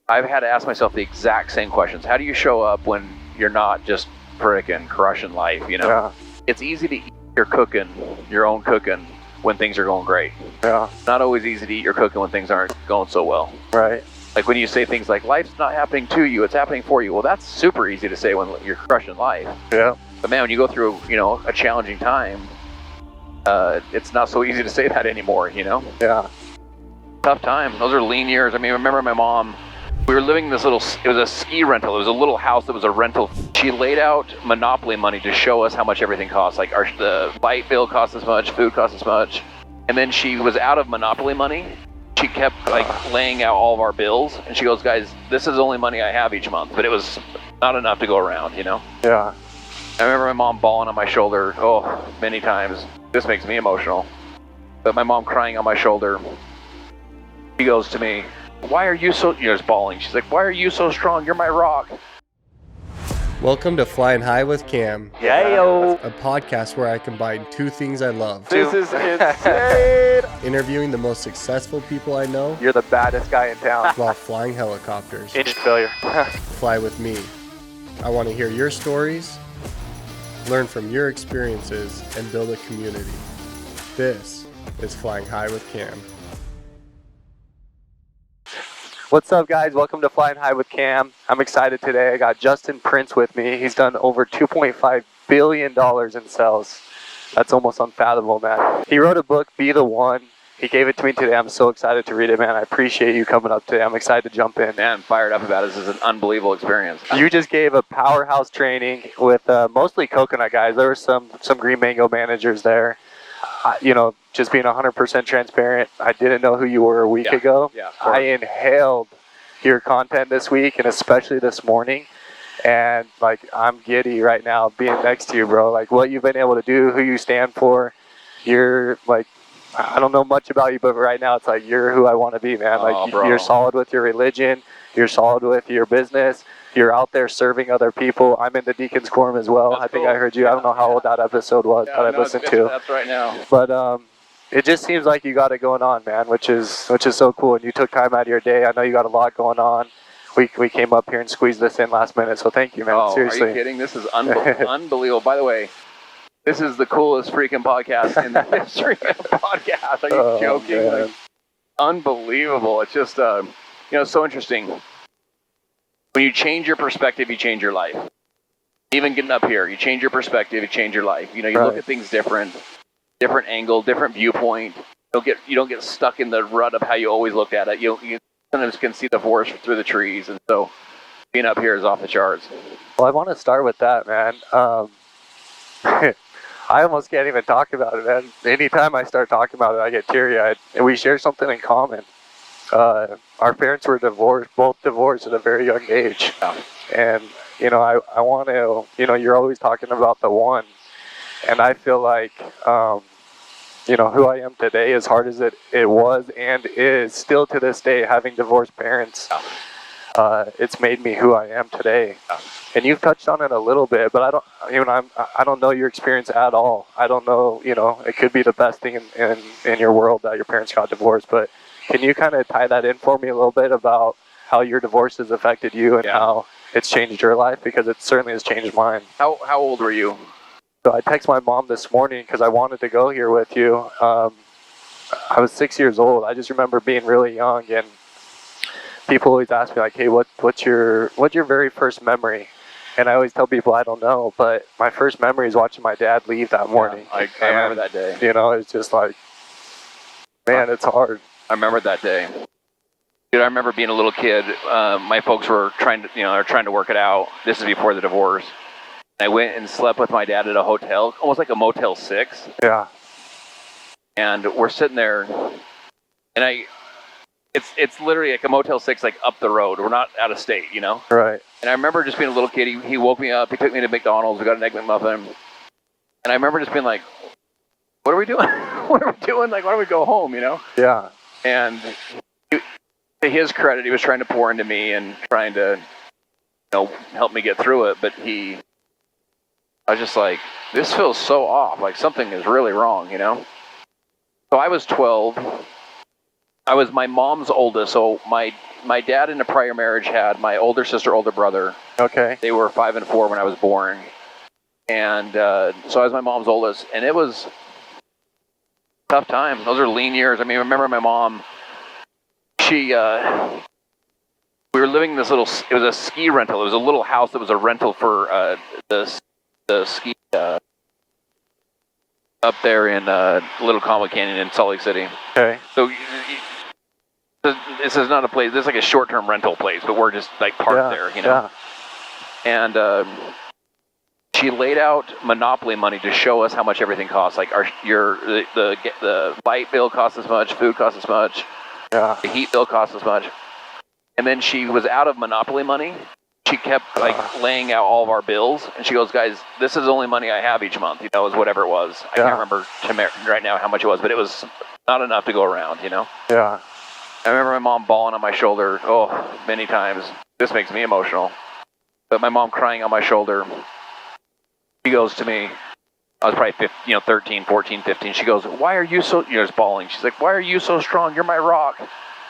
I've had to ask myself the exact same questions. How do you show up when you're not just frickin' crushing life, you know? Yeah. It's easy to eat your own cooking, when things are going great. Yeah. It's not always easy to eat your cooking when things aren't going so well. Right. Like when you say things like, life's not happening to you, it's happening for you. Well, that's super easy to say when you're crushing life. Yeah. But man, when you go through, a challenging time, it's not so easy to say that anymore, Yeah. Tough time. Those are lean years. I mean, I remember my mom, we were living in this it was a ski rental. It was a little house that was a rental. She laid out Monopoly money to show us how much everything costs. Like the light bill costs this much, food costs this much. And then she was out of Monopoly money. She kept laying out all of our bills. And she goes, guys, this is the only money I have each month. But it was not enough to go around, Yeah. I remember my mom bawling on my shoulder, many times. This makes me emotional. But my mom crying on my shoulder. She goes to me, why are you so, just bawling. She's like, why are you so strong? You're my rock. Welcome to Flying High with Cam, Yeah. a podcast where I combine two things I love. This is insane. Interviewing the most successful people I know You're the baddest guy in town. while flying helicopters. Engine failure. Fly with me. I want to hear your stories, learn from your experiences, and build a community. This is Flying High with Cam. What's up, guys? Welcome to Flying High with Cam. I'm excited today. I got Justin Prince with me. He's done over $2.5 billion in sales. That's almost unfathomable, man. He wrote a book, Be the One. He gave it to me today. I'm so excited to read it, man. I appreciate you coming up today. I'm excited to jump in. Man, I'm fired up about it. This is an unbelievable experience. You just gave a powerhouse training with mostly coconut guys. There were some green mango managers there. Just being 100% transparent, I didn't know who you were a week ago. Yeah, I inhaled your content this week and especially this morning. And I'm giddy right now being next to you, bro. Like what you've been able to do, who you stand for. You're I don't know much about you, but right now it's like you're who I want to be, man. You're solid with your religion. You're solid with your business. You're out there serving other people. I'm in the Deacon's Quorum as well. I think I heard you. I don't know how old that episode was that I listened to. That's right now. But it just seems like you got it going on, man, which is so cool. And you took time out of your day. I know you got a lot going on. We came up here and squeezed this in last minute, so thank you, man. Seriously. Are you kidding? This is unbelievable. By the way, this is the coolest freaking podcast in the history of podcasts. Are you joking? Unbelievable. It's just, so interesting. When you change your perspective, you change your life. Even getting up here, you change your perspective, you change your life. You look at things different angle, different viewpoint. You don't get stuck in the rut of how you always looked at it. You sometimes can see the forest through the trees, and so being up here is off the charts. Well, I want to start with that, man. I almost can't even talk about it, man. Anytime I start talking about it, I get teary-eyed. And we share something in common. Our parents were both divorced at a very young age. And, I want to, you're always talking about the one. And I feel like, who I am today, as hard as it was and is still to this day, having divorced parents, it's made me who I am today. And you've touched on it a little bit, but I don't know your experience at all. I don't know, it could be the best thing in your world that your parents got divorced, but can you kind of tie that in for me a little bit about how your divorce has affected you and how it's changed your life? Because it certainly has changed mine. How old were you? So I texted my mom this morning because I wanted to go here with you. I was 6 years old. I just remember being really young, and people always ask me hey, what's your very first memory? And I always tell people I don't know, but my first memory is watching my dad leave that morning. I remember that day. It's just man, it's hard. I remember that day. Dude, I remember being a little kid. My folks were trying to work it out. This is before the divorce. I went and slept with my dad at a hotel, almost like a Motel 6. Yeah. And we're sitting there, and it's literally like a Motel 6, up the road. We're not out of state, Right. And I remember just being a little kid. He woke me up. He took me to McDonald's. We got an Egg McMuffin. And I remember just being like, what are we doing? What are we doing? Why don't we go home, Yeah. And to his credit, he was trying to pour into me and trying to, help me get through it. But I was just like, this feels so off. Something is really wrong, So I was 12. I was my mom's oldest, so my dad in a prior marriage had my older sister, older brother. Okay. They were 5 and 4 when I was born, and so I was my mom's oldest, and it was tough time. Those are lean years. I mean, I remember my mom. She we were living in this little. It was a ski rental. It was a little house that was a rental for the ski up there in Little Comet Canyon in Salt Lake City. Okay. So this is not a place. This is like a short-term rental place, but we're just like parked there, you know. Yeah. And she laid out Monopoly money to show us how much everything costs. Like the light bill costs as much, food costs as much, the heat bill costs as much. And then she was out of Monopoly money. She kept like laying out all of our bills, and she goes, "Guys, this is the only money I have each month. You know, is whatever it was. I can't remember right now how much it was, but it was not enough to go around. You know." Yeah. I remember my mom bawling on my shoulder. Oh, many times. This makes me emotional. But my mom crying on my shoulder. She goes to me. I was probably 13, 14, 15. She goes, "Why are you so?" Just bawling. She's like, "Why are you so strong? You're my rock."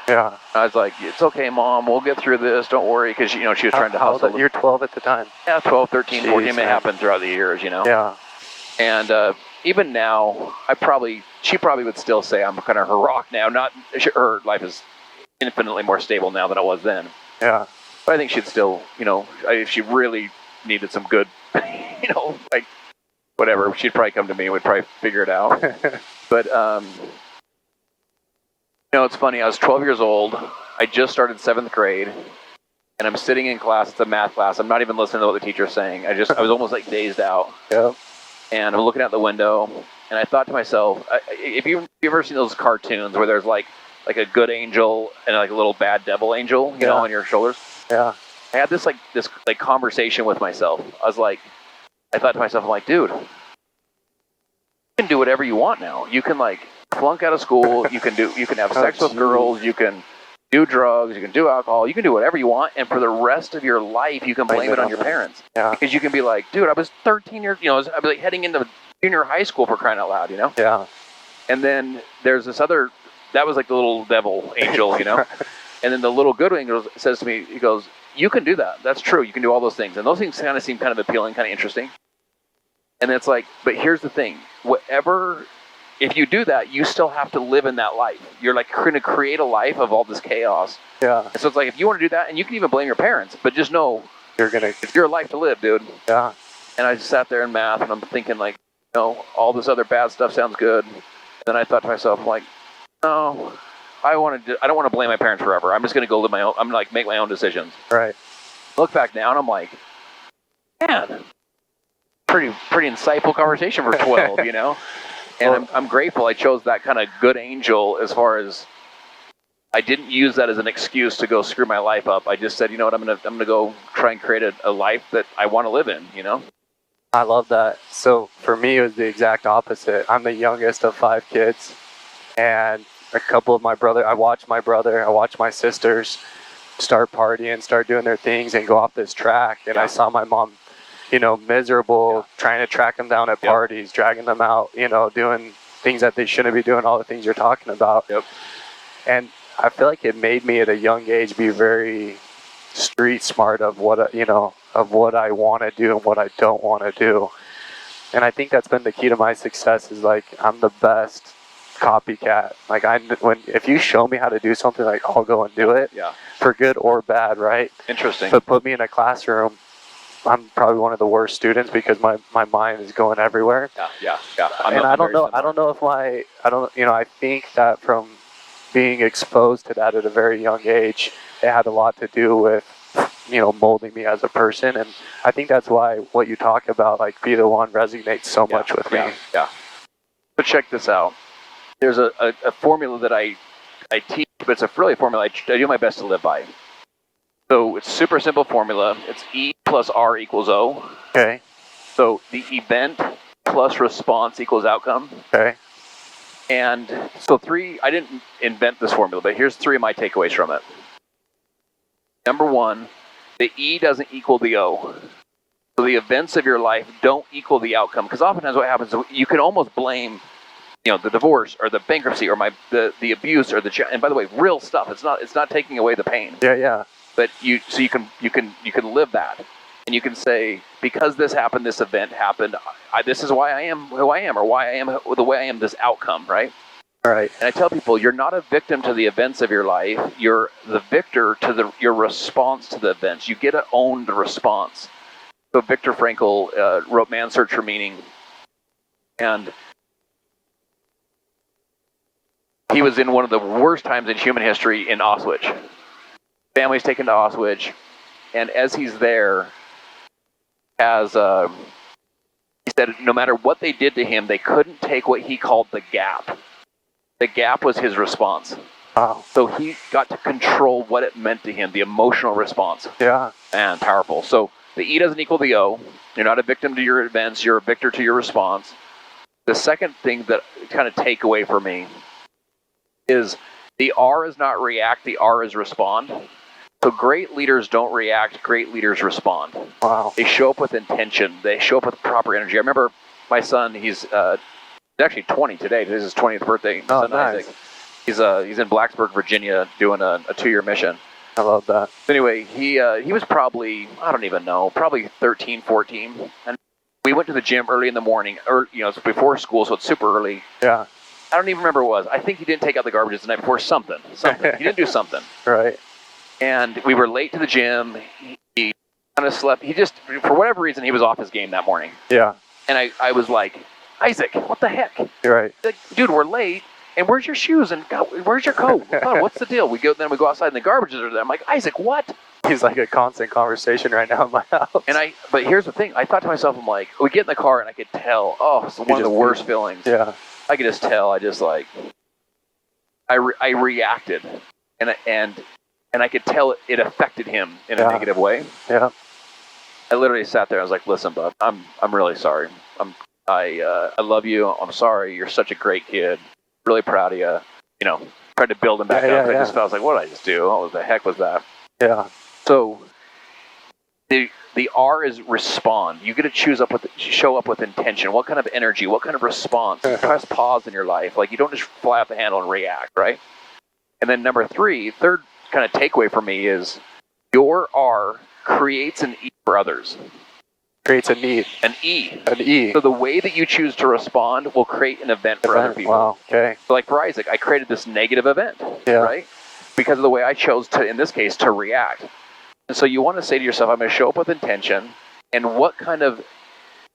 Yeah. I was like, "It's okay, Mom. We'll get through this. Don't worry." Because, she was trying to hustle. You're 12 at the time. Yeah, 12, 13, Jeez, 14. It happened throughout the years, Yeah. And even now, she probably would still say I'm kind of her rock now. Not her life is infinitely more stable now than it was then. Yeah. But I think she'd still, if she really needed some good, like whatever, she'd probably come to me and would probably figure it out. But, it's funny. I was 12 years old. I just started 7th grade, and I'm sitting in class. It's a math class. I'm not even listening to what the teacher's saying. I was almost like dazed out. Yep. And I'm looking out the window, and I thought to myself, if you've ever seen those cartoons where there's like a good angel and like a little bad devil angel, on your shoulders. Yeah. I had this conversation with myself. I thought to myself, I'm like, dude, you can do whatever you want now. You can flunk out of school. You can have sex with girls. You can do drugs. You can do alcohol. You can do whatever you want. And for the rest of your life, you can blame it on your parents. Yeah. Because you can be like, dude, I was 13 years, I was like heading into junior high school for crying out loud, Yeah. And then there's this other, that was like the little devil angel, And then the little good angel says to me, he goes, you can do that. That's true. You can do all those things. And those things kind of seem kind of appealing, kind of interesting. And it's like, but here's the thing. If you do that, you still have to live in that life. You're like going to create a life of all this chaos. Yeah. And so it's like, if you want to do that, and you can even blame your parents, but just know it's your life to live, dude. Yeah. And I just sat there in math, and I'm thinking all this other bad stuff sounds good. And then I thought to myself, no, I don't want to blame my parents forever. I'm just going to go live my own. I'm going to make my own decisions. Right. Look back now, and I'm like, man, pretty insightful conversation for 12, And I'm grateful I chose that kind of good angel as far as I didn't use that as an excuse to go screw my life up. I just said, you know what, I'm gonna go try and create a life that I want to live in, I love that. So for me, it was the exact opposite. I'm the youngest of 5 kids, and a couple of I watched my sisters start partying, start doing their things, and go off this track. And I saw my mom, miserable, trying to track them down at parties, dragging them out, doing things that they shouldn't be doing, all the things you're talking about. Yep. And I feel like it made me at a young age be very street smart of what I want to do and what I don't want to do. And I think that's been the key to my success is I'm the best copycat. If you show me how to do something, I'll go and do it. Yeah. For good or bad, right? Interesting. But put me in a classroom, I'm probably one of the worst students because my mind is going everywhere. Yeah. I think that from being exposed to that at a very young age, it had a lot to do with, molding me as a person. And I think that's why what you talk about, be the one, resonates so much with me. Yeah. But check this out. There's a formula that I teach, but it's really a formula I do my best to live by. So it's a super simple formula. It's E plus R equals O. Okay. So the event plus response equals outcome. Okay. And so I didn't invent this formula, but here's 3 of my takeaways from it. Number 1, the E doesn't equal the O. So the events of your life don't equal the outcome. Because oftentimes what happens is you can almost blame the divorce or the bankruptcy or the abuse or and by the way, real stuff. It's not taking away the pain. Yeah. But you can live that, and you can say, because this happened, this event happened, this is why I am who I am, or why I am the way I am. This outcome, right? Right. And I tell people, you're not a victim to the events of your life. You're the victor to your response to the events. You get to own the response. So Viktor Frankl wrote Man's Search for Meaning, and he was in one of the worst times in human history in Auschwitz. Family's taken to Auschwitz, and as he's there, he said no matter what they did to him, they couldn't take what he called the gap. The gap was his response. Wow. So he got to control what it meant to him, the emotional response. Yeah. And powerful. So the E doesn't equal the O. You're not a victim to your events. You're a victor to your response. The second thing that kind of take away for me is the R is not react, the R is respond. So great leaders don't react, great leaders respond. Wow. They show up with intention. They show up with proper energy. I remember my son, he's actually 20 today. This is his 20th birthday. Oh, nice. Isaac. He's in Blacksburg, Virginia, doing a 2-year mission. I love that. Anyway, he was probably, I don't even know, probably 13, 14. And we went to the gym early in the morning, or it's before school, so it's super early. Yeah. I don't even remember what it was. I think he didn't take out the garbage the night before. Something. He didn't do something. Right. And we were late to the gym. He kind of slept. He just, for whatever reason, he was off his game that morning. Yeah. And I was like, Isaac, what the heck? You're right. Like, dude, we're late. And where's your shoes? And God, where's your coat? God, what's the deal? We go outside and the garbages are there. I'm like, Isaac, what? He's like a constant conversation right now in my house. But here's the thing. I thought to myself, I'm like, we get in the car and I could tell, it's one of the worst feelings. Yeah. I could just tell. I just like, I reacted, and I could tell it affected him in a negative way. Yeah. I literally sat there. I was like, listen, bud, I'm really sorry. I love you. I'm sorry. You're such a great kid. Really proud of you. Tried to build him back up. I just felt like, what did I just do? What the heck was that? Yeah. So the R is respond. You get to show up with intention. What kind of energy? What kind of response? Press pause in your life. Like, you don't just fly off the handle and react, right? And then third kind of takeaway for me is your R creates an E for others. Creates a need. An E. An E. So the way that you choose to respond will create an event for other people. Wow. Okay. So like for Isaac, I created this negative event, right? Because of the way I chose to, in this case, to react. And so you want to say to yourself, I'm going to show up with intention, and what kind of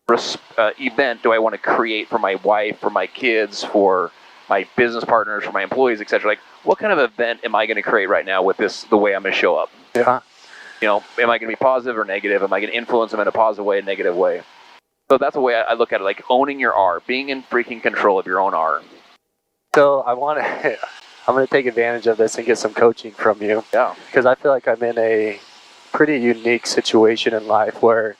event do I want to create for my wife, for my kids, for my business partners, for my employees, etc. Like, what kind of event am I going to create right now with the way I'm going to show up? Yeah. Am I going to be positive or negative? Am I going to influence them in a positive way, a negative way? So that's the way I look at it, like owning your R, being in freaking control of your own R. So I'm going to take advantage of this and get some coaching from you. Yeah. Because I feel like I'm in a pretty unique situation in life where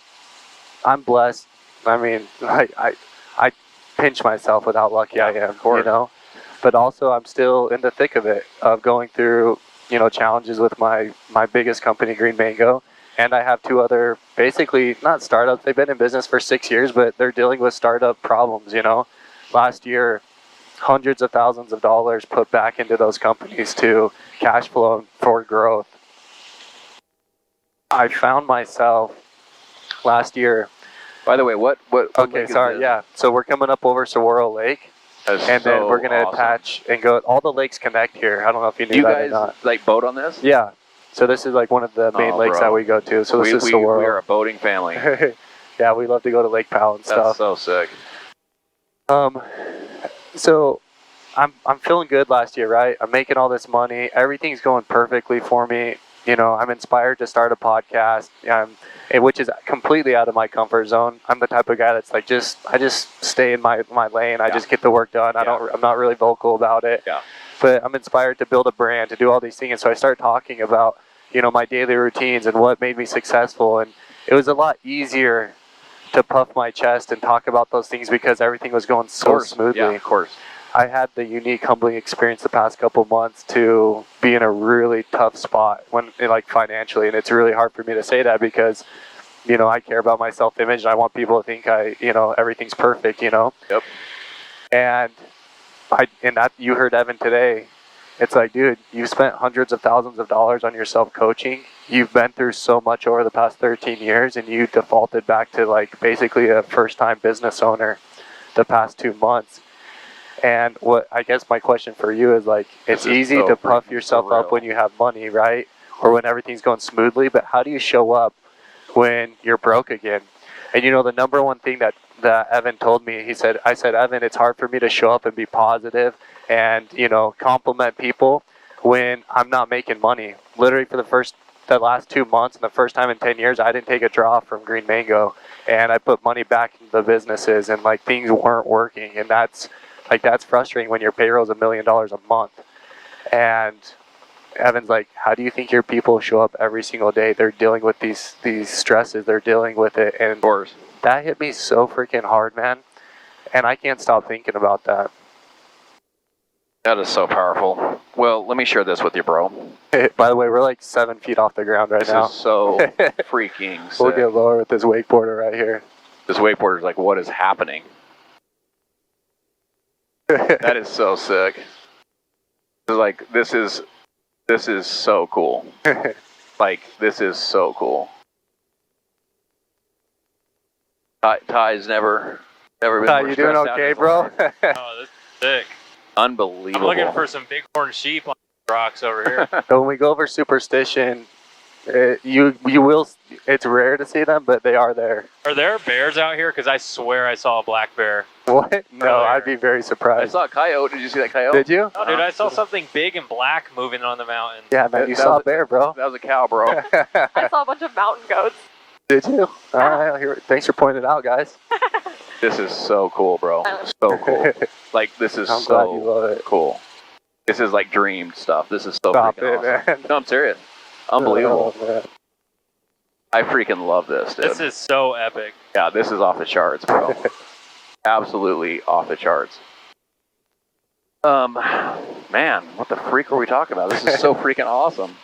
I'm blessed. I mean, I pinch myself with how lucky I am, but also I'm still in the thick of it, of going through, challenges with my biggest company, Green Mango. And I have 2 other, basically not startups. They've been in business for 6 years, but they're dealing with startup problems, Last year, hundreds of thousands of dollars put back into those companies to cash flow for growth. I found myself last year. By the way, what okay, sorry, yeah. So we're coming up over Saguaro Lake. Then we're going to attach and go. All the lakes connect here. I don't know if you knew that or not. You guys like boat on this? Yeah. So this is like one of the main lakes that we go to. So this is Saguaro. We are a boating family. Yeah, we love to go to Lake Powell and stuff. That's so sick. So I'm feeling good last year, right? I'm making all this money. Everything's going perfectly for me. I'm inspired to start a podcast, which is completely out of my comfort zone. I'm the type of guy that's like, I just stay in my lane. I just get the work done. I'm not really vocal about it. Yeah. But I'm inspired to build a brand, to do all these things. And so I start talking about, my daily routines and what made me successful. And it was a lot easier to puff my chest and talk about those things because everything was going so smoothly. Yeah, of course. I had the unique, humbling experience the past couple months to be in a really tough spot financially. And it's really hard for me to say that because, I care about my self-image and I want people to think everything's perfect, Yep. And And that you heard Evan today. It's like, dude, you've spent hundreds of thousands of dollars on your self-coaching. You've been through so much over the past 13 years, and you defaulted back to like basically a first-time business owner the past 2 months. And what I guess my question for you is like, it's easy to puff yourself up when you have money, right? Or when everything's going smoothly, but how do you show up when you're broke again? And you know, the number one thing that Evan told me, I said, Evan, it's hard for me to show up and be positive and, you know, compliment people when I'm not making money. Literally for the last 2 months and the first time in 10 years, I didn't take a draw from Green Mango, and I put money back into the businesses, and like things weren't working. And that's frustrating when your payroll is $1 million a month. And Evan's like, how do you think your people show up every single day? They're dealing with these stresses. They're dealing with it. And of course, that hit me so freaking hard, man. And I can't stop thinking about that. That is so powerful. Well, let me share this with you, bro. By the way, we're like 7 feet off the ground right now. This is so freaking sick. We'll get lower with this wakeboarder right here. This wakeboarder is like, what is happening? That is so sick. Like, this is so cool. Like, this is so cool. Ty's never been Ty, more you doing stressed out in okay, his bro? life. Oh, this is sick. Unbelievable. I'm looking for some bighorn sheep on the rocks over here. When we go over superstition, you will. It's rare to see them, but they are there. Are there bears out here? Because I swear I saw a black bear. What? No, Earlier. I'd be very I surprised. saw a coyote. Did you see that coyote? Did you? Oh, dude, I saw something big and black moving on the mountain. Yeah, man, you That saw was a bear, bro. That was a cow, bro. I saw a bunch of mountain goats. Did you? All right, thanks for pointing it out, guys. This is so cool, bro. So cool. Like, this is I'm glad you love it. cool. This is like dreamed stuff. This is so Stop freaking it, awesome. man. No, I'm serious. Unbelievable. Oh, man. I freaking love this, dude. This is so epic. Yeah, this is off the charts, bro. Absolutely off the charts. Man, what the freak were we talking about? This is so freaking awesome.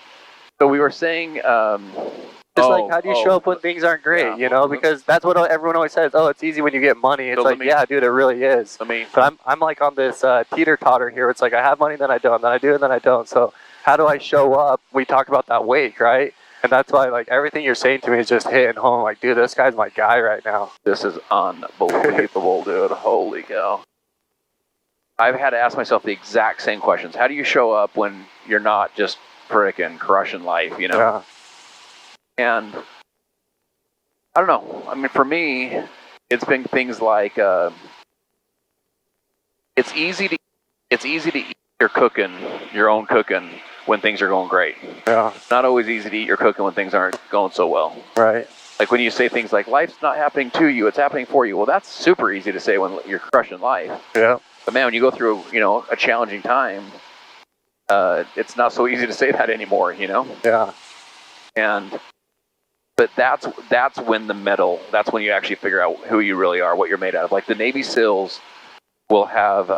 So we were saying, Just like, how do you show up when things aren't great, yeah. you know? Because that's what everyone always says. Oh, it's easy when you get money. It's So like, yeah, dude, it really is. But I'm like on this teeter-totter here. It's like I have money, then I don't. Then I do, and then I don't. So how do I show up? We talk about that wake, right? And that's why, like, everything you're saying to me is just hitting home. Like, dude, this guy's my guy right now. This is unbelievable, dude. Holy cow. I've had to ask myself the exact same questions. How do you show up when you're not just frickin' crushing life, you know? Yeah. And I don't know. I mean, for me, it's been things like it's easy to eat your own cooking when things are going great. Yeah. It's not always easy to eat your cooking when things aren't going so well. Right. Like when you say things like life's not happening to you, it's happening for you. Well, that's super easy to say when you're crushing life. Yeah. But man, when you go through, a challenging time, it's not so easy to say that anymore, Yeah. But that's when that's when you actually figure out who you really are, what you're made out of. Like the Navy SEALs will have,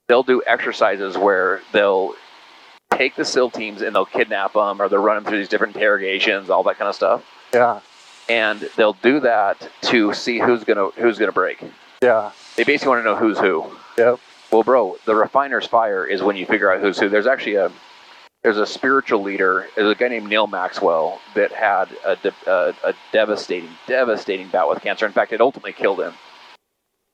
they'll do exercises where they'll take the SEAL teams and they'll kidnap them, or they'll run them through these different interrogations, all that kind of stuff. Yeah. And they'll do that to see who's gonna break. Yeah. They basically want to know who's who. Yep. Well, bro, the refiner's fire is when you figure out who's who. There's actually there's a spiritual leader. There's a guy named Neil Maxwell that had a devastating bout with cancer. In fact, it ultimately killed him.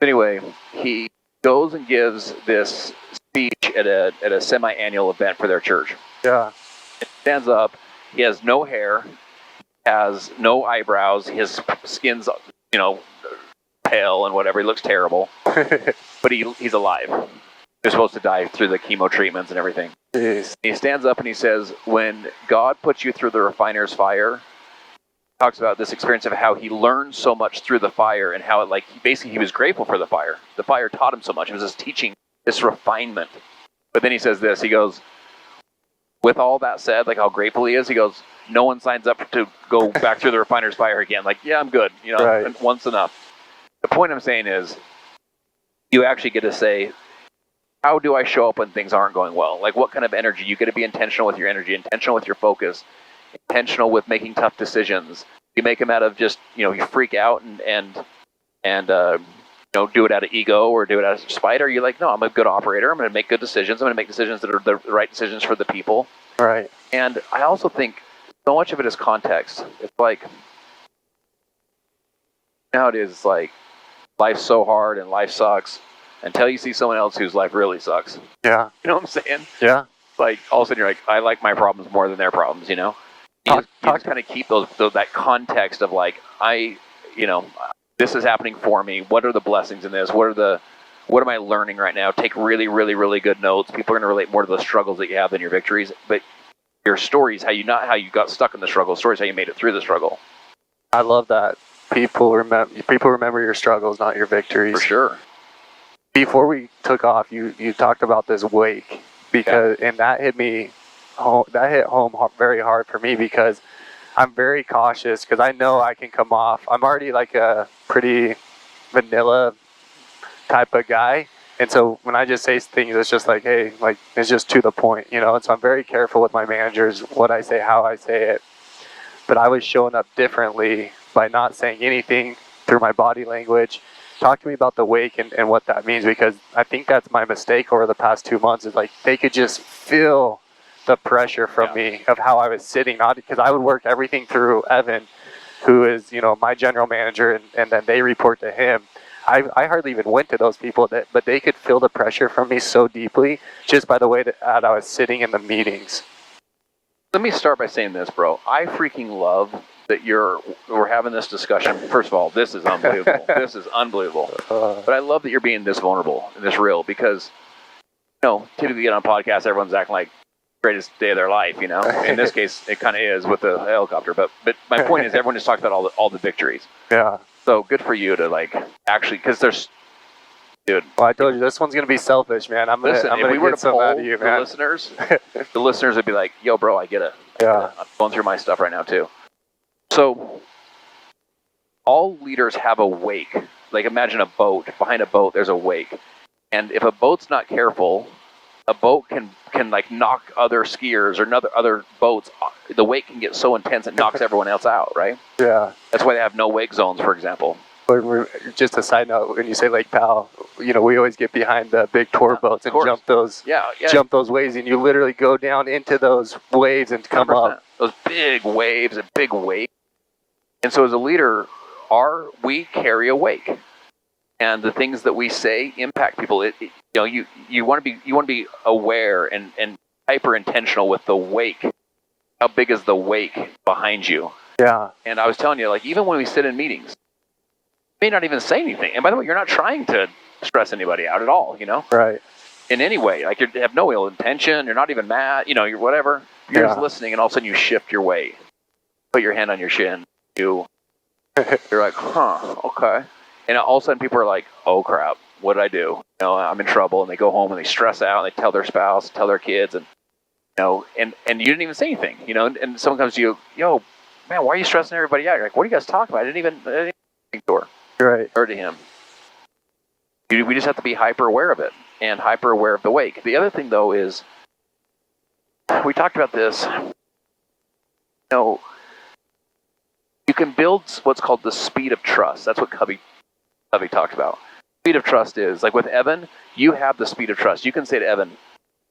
Anyway, he goes and gives this speech at a semi-annual event for their church. Yeah. He stands up. He has no hair, has no eyebrows. His skin's pale and whatever. He looks terrible, but he's alive. They're supposed to die through the chemo treatments and everything. Jeez. He stands up and he says, when God puts you through the refiner's fire, he talks about this experience of how he learned so much through the fire and how he was grateful for the fire. The fire taught him so much. It was this teaching, this refinement. But then he says this, he goes, with all that said, like how grateful he is, he goes, no one signs up to go back through the refiner's fire again. Like, yeah, I'm good. Right. Once enough. The point I'm saying is, you actually get to say, how do I show up when things aren't going well? Like, what kind of energy? You get to be intentional with your energy, intentional with your focus, intentional with making tough decisions. You make them out of just, you freak out and do it out of ego or do it out of spite? Or are you like, no, I'm a good operator. I'm going to make good decisions. I'm going to make decisions that are the right decisions for the people. Right. And I also think so much of it is context. It's like, now it is like, life's so hard and life sucks until you see someone else whose life really sucks. Yeah. You know what I'm saying? Yeah. Like, all of a sudden you're like, I like my problems more than their problems, You just kind of keep that context of like, this is happening for me. What are the blessings in this? What am I learning right now? Take really, really, really good notes. People are going to relate more to the struggles that you have than your victories. But your stories, not how you got stuck in the struggle. Stories how you made it through the struggle. I love that. People remember your struggles, not your victories. For sure. Before we took off, you talked about this wake and that hit home very hard for me because I'm very cautious because I know I can come off. I'm already like a pretty vanilla type of guy. And so when I just say things, it's just like, hey, like it's just to the point, And so I'm very careful with my managers, what I say, how I say it. But I was showing up differently by not saying anything through my body language. Talk to me about the wake and what that means, because I think that's my mistake over the past 2 months is like they could just feel the pressure from me of how I was sitting, not because I would work everything through Evan, who is, my general manager, and then they report to him. I hardly even went to those people, but they could feel the pressure from me so deeply just by the way that I was sitting in the meetings. Let me start by saying this, bro. I freaking love that we're having this discussion. First of all, this is unbelievable. This is unbelievable. But I love that you're being this vulnerable and this real because, typically you get on podcasts, everyone's acting like greatest day of their life, In this case, it kind of is with the helicopter. But my point is everyone just talks about all the victories. Yeah. So good for you to like actually, because there's, dude. Well, I told you this one's gonna be selfish, man. I'm gonna if we were get to some poll out of you, man. the listeners would be like, "Yo, bro, I get it. Yeah. I'm going through my stuff right now too." So, all leaders have a wake. Like imagine a boat. Behind a boat, there's a wake, and if a boat's not careful, a boat can like knock other skiers or other boats. The wake can get so intense it knocks everyone else out. Right? Yeah. That's why they have no wake zones, for example. Just a side note, when you say Lake Powell, we always get behind the big tour boats and jump those waves, and you literally go down into those waves and come 100%. up. Those big waves and big waves. And so as a leader, we carry a wake. And the things that we say impact people. You want to be aware and hyper intentional with the wake. How big is the wake behind you? Yeah. And I was telling you, like even when we sit in meetings, may not even say anything. And by the way, you're not trying to stress anybody out at all, Right. In any way. Like you have no ill intention. You're not even mad. You're whatever. You're just listening, and all of a sudden you shift your weight. Put your hand on your shin. You're like, huh, okay. And all of a sudden people are like, oh crap, what did I do? I'm in trouble. And they go home and they stress out and they tell their spouse, tell their kids, and and you didn't even say anything, and someone comes to you, yo, man, why are you stressing everybody out? You're like, what are you guys talking about? I didn't even think to her. Right. Or to him. We just have to be hyper aware of it and hyper aware of the wake. The other thing though is, we talked about this, you can build what's called the speed of trust. That's what Covey talked about. Speed of trust is, like with Evan, you have the speed of trust. You can say to Evan, you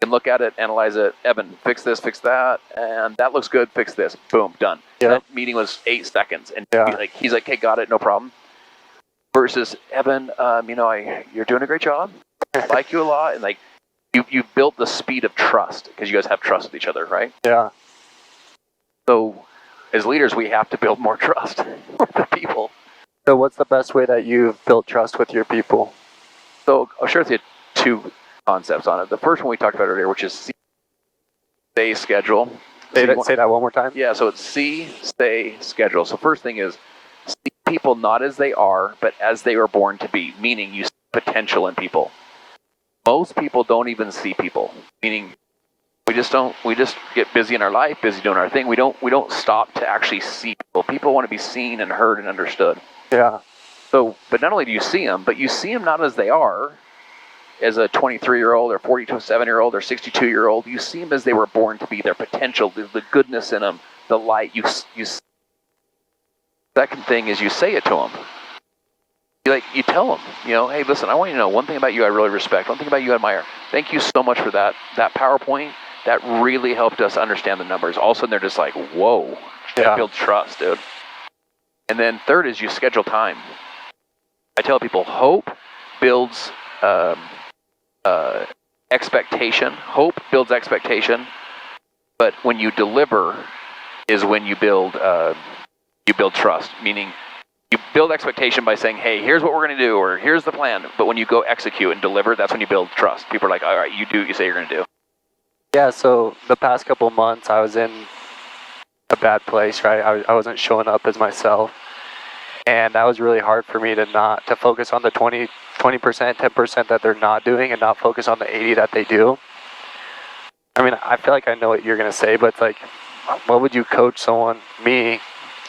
can look at it, analyze it, Evan, fix this, fix that, and that looks good, fix this. Boom, done. Yep. That meeting was 8 seconds. And he's like, hey, got it, no problem. Versus Evan, you're doing a great job. I like you a lot. And like, you've built the speed of trust because you guys have trust with each other, right? Yeah. So as leaders, we have to build more trust with the people. So what's the best way that you've built trust with your people? So I'll share with you 2 concepts on it. The first one we talked about earlier, which is stay, schedule. Say that one more time. Yeah, so it's stay, schedule. So first thing is see people not as they are, but as they were born to be, meaning you see potential in people. Most people don't even see people, meaning we just get busy in our life, busy doing our thing. We don't stop to actually see people. People want to be seen and heard and understood. Yeah. So, but not only do you see them, but you see them not as they are, as a 23-year-old or 47-year-old or 62-year-old. You see them as they were born to be, their potential, the goodness in them, the light. You. Second thing is you say it to them. you tell them, hey, listen, I want you to know one thing about you I really respect, one thing about you I admire. Thank you so much for that PowerPoint. That really helped us understand the numbers. All of a sudden, they're just like, whoa, that builds trust, dude. And then third is you schedule time. I tell people, hope builds expectation. Hope builds expectation, but when you deliver is when you build trust. Meaning, you build expectation by saying, hey, here's what we're going to do, or here's the plan. But when you go execute and deliver, that's when you build trust. People are like, all right, you do what you say you're going to do. Yeah, so the past couple of months, I was in a bad place, right? I wasn't showing up as myself. And that was really hard for me to focus on the 20%, 10% that they're not doing and not focus on the 80 that they do. I mean, I feel like I know what you're going to say, but it's like, what would you coach me,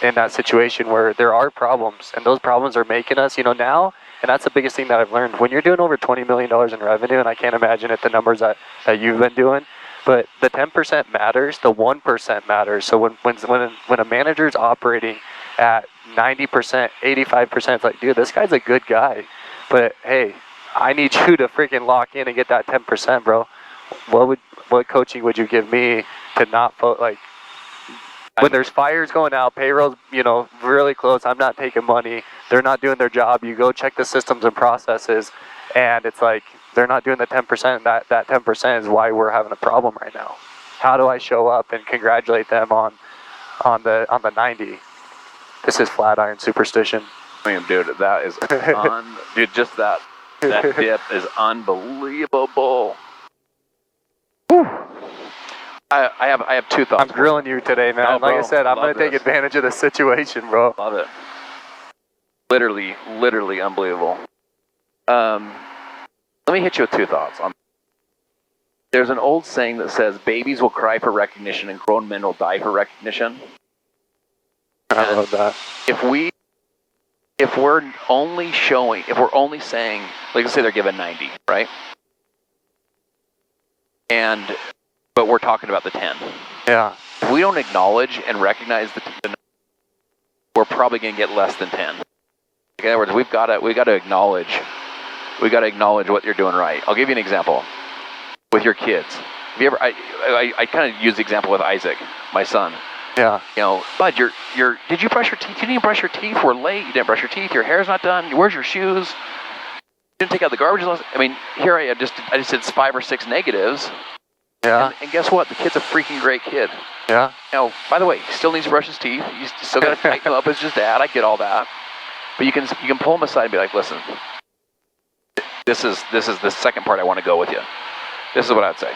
in that situation where there are problems and those problems are making us, now? And that's the biggest thing that I've learned. When you're doing over $20 million in revenue, and I can't imagine the numbers that you've been doing, but the 10% matters, the 1% matters. So when a manager's operating at 90%, 85%, it's like, dude, this guy's a good guy. But hey, I need you to freaking lock in and get that 10%, bro. What coaching would you give me to not when there's fires going out, payroll's, really close, I'm not taking money, they're not doing their job, you go check the systems and processes, and it's like, they're not doing the 10%, that 10% is why we're having a problem right now. How do I show up and congratulate them on the 90? This is flat iron superstition. I mean, dude, that is dude, just that dip is unbelievable. Whew. I have two thoughts. I'm grilling you today, man. No, like bro, I said, I'm going to take advantage of the situation, bro. Love it. Literally unbelievable. Let me hit you with two thoughts. There's an old saying that says, babies will cry for recognition and grown men will die for recognition. I love that. If we're only saying, like, let's say they're given 90, right? But we're talking about the 10. Yeah. If we don't acknowledge and recognize the 10, we're probably going to get less than 10. In other words, we got to acknowledge what you're doing right. I'll give you an example with your kids. Have you ever? I kind of use the example with Isaac, my son. Yeah. Bud, did you brush your teeth? You didn't brush your teeth. We're late. You didn't brush your teeth. Your hair's not done. Where's your shoes? You didn't take out the garbage. I mean, here I just said 5 or 6 negatives. Yeah. And guess what? The kid's a freaking great kid. Yeah. By the way, he still needs to brush his teeth. You still got to tighten him up as his dad. I get all that. But you can pull him aside and be like, listen, this is the second part I want to go with you. This is what I'd say.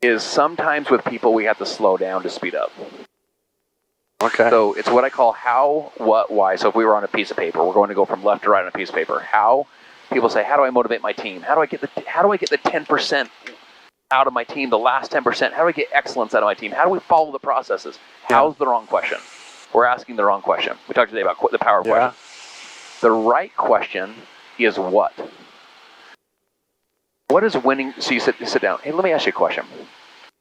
Is sometimes with people we have to slow down to speed up. Okay. So it's what I call how, what, why. So if we were on a piece of paper, we're going to go from left to right on a piece of paper. How, people say, how do I motivate my team? How do I get the 10% out of my team, the last 10%? How do I get excellence out of my team? How do we follow the processes? How's the wrong question? We're asking the wrong question. We talked today about the power question. The right question is what? What is winning? So you sit down. Hey, let me ask you a question.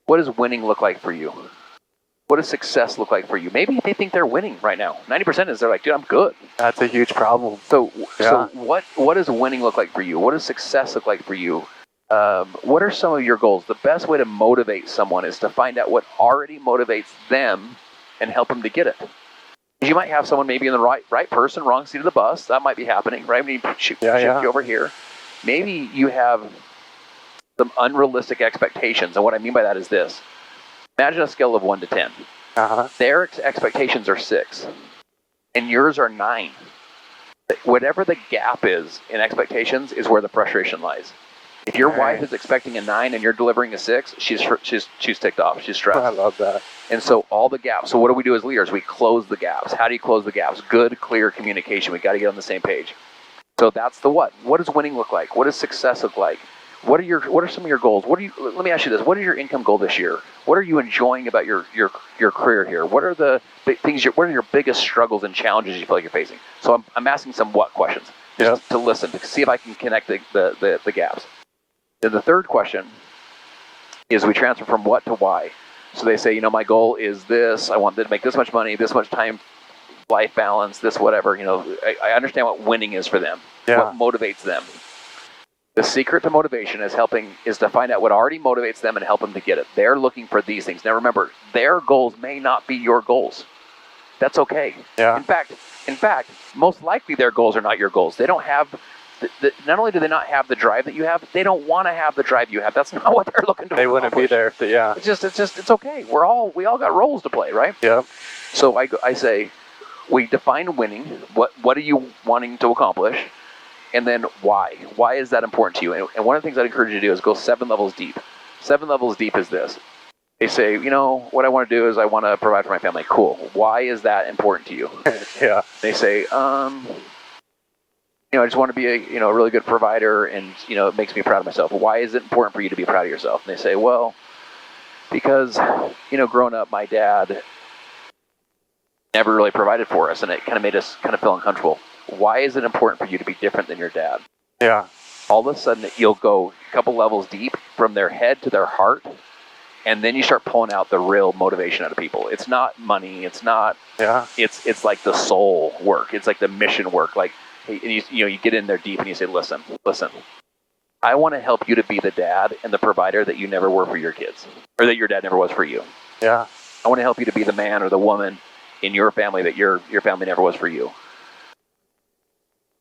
What does winning look like for you? What does success look like for you? Maybe they think they're winning right now. 90% is they're like, dude, I'm good. That's a huge problem. So what does winning look like for you? What does success look like for you? What are some of your goals? The best way to motivate someone is to find out what already motivates them and help them to get it. You might have someone maybe in the right person, wrong seat of the bus. That might be happening, right? We need to shift you over here. Maybe you have some unrealistic expectations. And what I mean by that is this. Imagine a scale of 1 to 10. Uh-huh. Their expectations are 6, and yours are 9. Whatever the gap is in expectations is where the frustration lies. If your wife is expecting a 9 and you're delivering a 6, she's ticked off. She's stressed. I love that. And so all the gaps. So what do we do as leaders? We close the gaps. How do you close the gaps? Good, clear communication. We got to get on the same page. So that's the what. What does winning look like? What does success look like? What are some of your goals? Let me ask you this. What is your income goal this year? What are you enjoying about your career here? What are the things? What are your biggest struggles and challenges you feel like you're facing? So I'm asking some what questions just to listen, to see if I can connect the gaps. Then the third question is we transfer from what to why. So they say, my goal is this. I want to make this much money, this much time life balance, this whatever. I understand what winning is for them. Yeah. What motivates them. The secret to motivation is to find out what already motivates them and help them to get it. They're looking for these things. Now remember, their goals may not be your goals. That's okay. Yeah. In fact, most likely their goals are not your goals. They don't have. Not only do they not have the drive that you have, they don't want to have the drive you have. That's not what they're looking to. They wouldn't be there. Yeah. It's okay. We all got roles to play, right? Yeah. So I say, we define winning. What are you wanting to accomplish? And then why? Why is that important to you? And one of the things I'd encourage you to do is go 7 levels deep. 7 levels deep is this. They say, what I want to do is I want to provide for my family. Cool. Why is that important to you? Yeah. They say, I just want to be a really good provider, and it makes me proud of myself. Why is it important for you to be proud of yourself? And they say, well, because growing up, my dad never really provided for us, and it kind of made us kind of feel uncomfortable. Why is it important for you to be different than your dad? Yeah. All of a sudden, you'll go a couple levels deep from their head to their heart, and then you start pulling out the real motivation out of people. It's not money. It's not. Yeah. It's like the soul work. It's like the mission work. Like, and you get in there deep and you say, listen. I want to help you to be the dad and the provider that you never were for your kids, or that your dad never was for you. Yeah. I want to help you to be the man or the woman in your family that your family never was for you.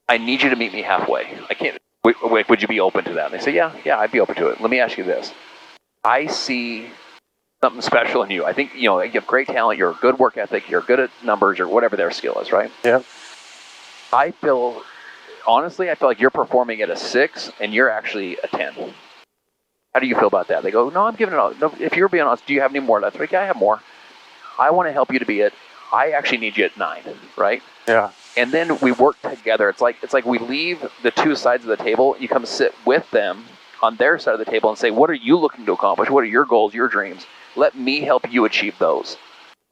I need you to meet me halfway. I can't. Would you be open to that? And they say, yeah, I'd be open to it. Let me ask you this. I see something special in you. I think, you have great talent. You're a good work ethic. You're good at numbers or whatever their skill is, right? Yeah. Honestly, I feel like you're performing at a 6 and you're actually a 10. How do you feel about that? They go, no, I'm giving it all. No, if you're being honest, do you have any more? That's like, yeah, I have more. I want to help you to be I actually need you at 9, right? Yeah. And then we work together. It's like we leave the two sides of the table. You come sit with them on their side of the table and say, what are you looking to accomplish? What are your goals, your dreams? Let me help you achieve those.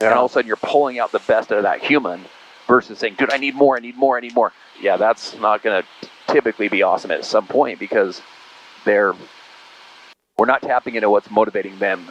Yeah. And all of a sudden you're pulling out the best out of that human versus saying, dude, I need more. Yeah, that's not going to typically be awesome at some point because we're not tapping into what's motivating them.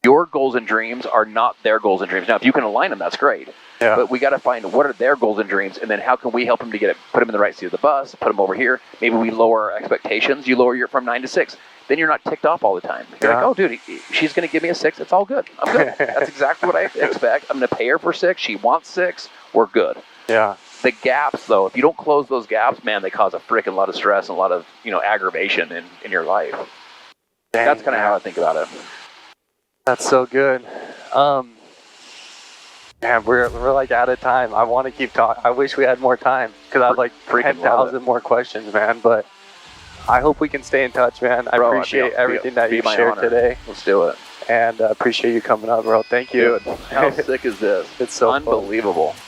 Your goals and dreams are not their goals and dreams. Now, if you can align them, that's great. Yeah. But we got to find what are their goals and dreams, and then how can we help them to get it, put them in the right seat of the bus, put them over here. Maybe we lower our expectations. You lower your from 9 to 6. Then you're not ticked off all the time. You're like, oh, dude, she's going to give me a 6. It's all good. I'm good. That's exactly what I expect. I'm going to pay her for 6. She wants 6. We're good. Yeah. The gaps, though, if you don't close those gaps, man, they cause a freaking lot of stress and a lot of aggravation in your life. Dang, that's kind of how I think about it. That's so good. Man, we're like out of time. I want to keep talking. I wish we had more time because I have like 10,000 more questions, man. But I hope we can stay in touch, man. I appreciate everything that you shared today. Let's do it. And appreciate you coming up, bro. Thank you. Dude, how sick is this? It's so unbelievable. Fun.